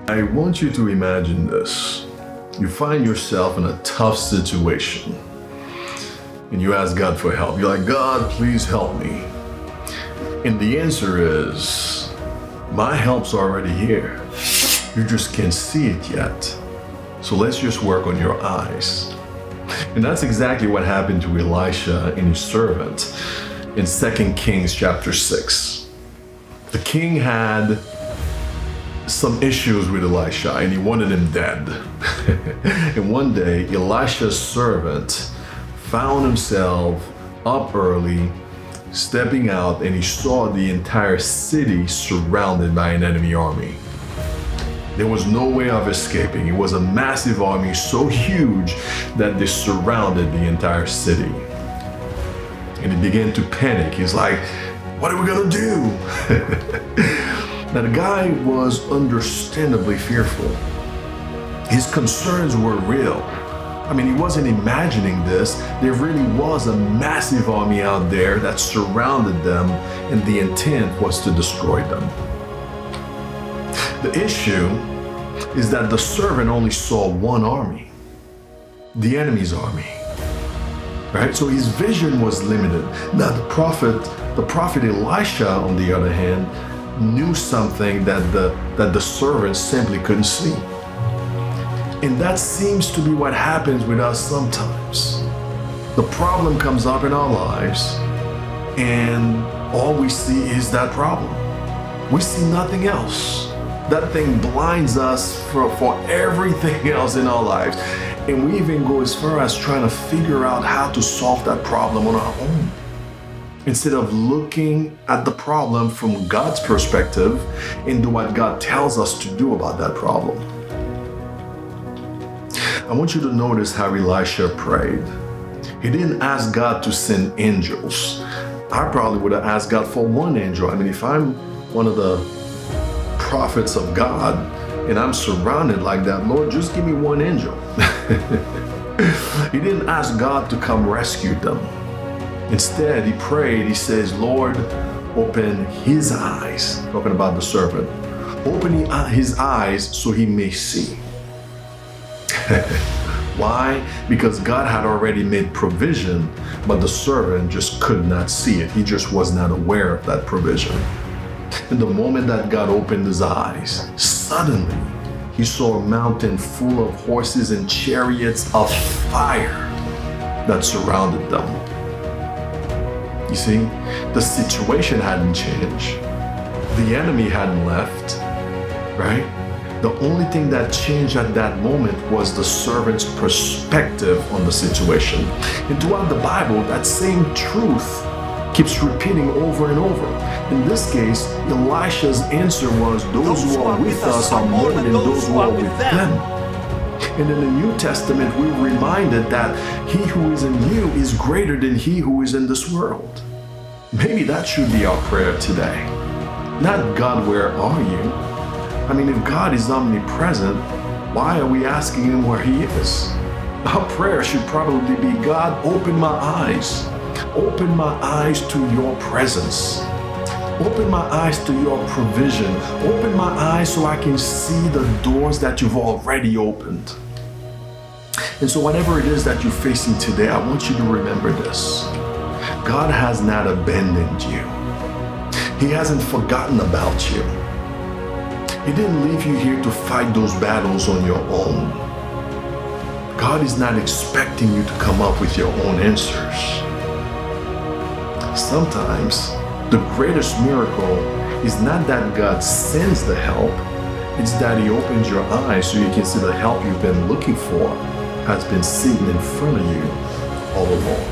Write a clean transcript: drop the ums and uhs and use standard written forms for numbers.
I want you to imagine this. You find yourself in a tough situation and you ask God for help. You're like, God, please help me. And the answer is, my help's already here. You just can't see it yet. So let's just work on your eyes. And that's exactly what happened to Elisha and his servant in 2 Kings chapter 6. The king had some issues with Elisha and he wanted him dead. And one day, Elisha's servant found himself up early, stepping out, and he saw the entire city surrounded by an enemy army. There was no way of escaping. It was a massive army, so huge that they surrounded the entire city. And he began to panic. He's like, what are we gonna do? Now the guy was understandably fearful. His concerns were real. I mean, he wasn't imagining this. There really was a massive army out there that surrounded them, and the intent was to destroy them. The issue is that the servant only saw one army, the enemy's army, right? So his vision was limited. Now the prophet Elisha, on the other hand, knew something that the servant simply couldn't see. And that seems to be what happens with us sometimes. The problem comes up in our lives, and all we see is that problem. We see nothing else. That thing blinds us for everything else in our lives. And we even go as far as trying to figure out how to solve that problem on our own, instead of looking at the problem from God's perspective and do what God tells us to do about that problem. I want you to notice how Elisha prayed. He didn't ask God to send angels. I probably would have asked God for one angel. I mean, if I'm one of the prophets of God and I'm surrounded like that, Lord, just give me one angel. He didn't ask God to come rescue them. Instead, he prayed, he says, Lord, open his eyes, talking about the servant, open his eyes so he may see. Why? Because God had already made provision, but the servant just could not see it. He just was not aware of that provision. And the moment that God opened his eyes, suddenly he saw a mountain full of horses and chariots of fire that surrounded them. You see, the situation hadn't changed. The enemy hadn't left, right? The only thing that changed at that moment was the servant's perspective on the situation. And throughout the Bible, that same truth keeps repeating over and over. In this case, Elisha's answer was, those who are with us are more than those who are with them. And in the New Testament, we're reminded that he who is in you is greater than he who is in this world. Maybe that should be our prayer today. Not, God, where are you? I mean, if God is omnipresent, why are we asking him where he is? Our prayer should probably be, God, open my eyes. Open my eyes to your presence. Open my eyes to your provision. Open my eyes so I can see the doors that you've already opened. And so whatever it is that you're facing today, I want you to remember this. God has not abandoned you. He hasn't forgotten about you. He didn't leave you here to fight those battles on your own. God is not expecting you to come up with your own answers. Sometimes the greatest miracle is not that God sends the help, it's that he opens your eyes so you can see the help you've been looking for has been sitting in front of you all along.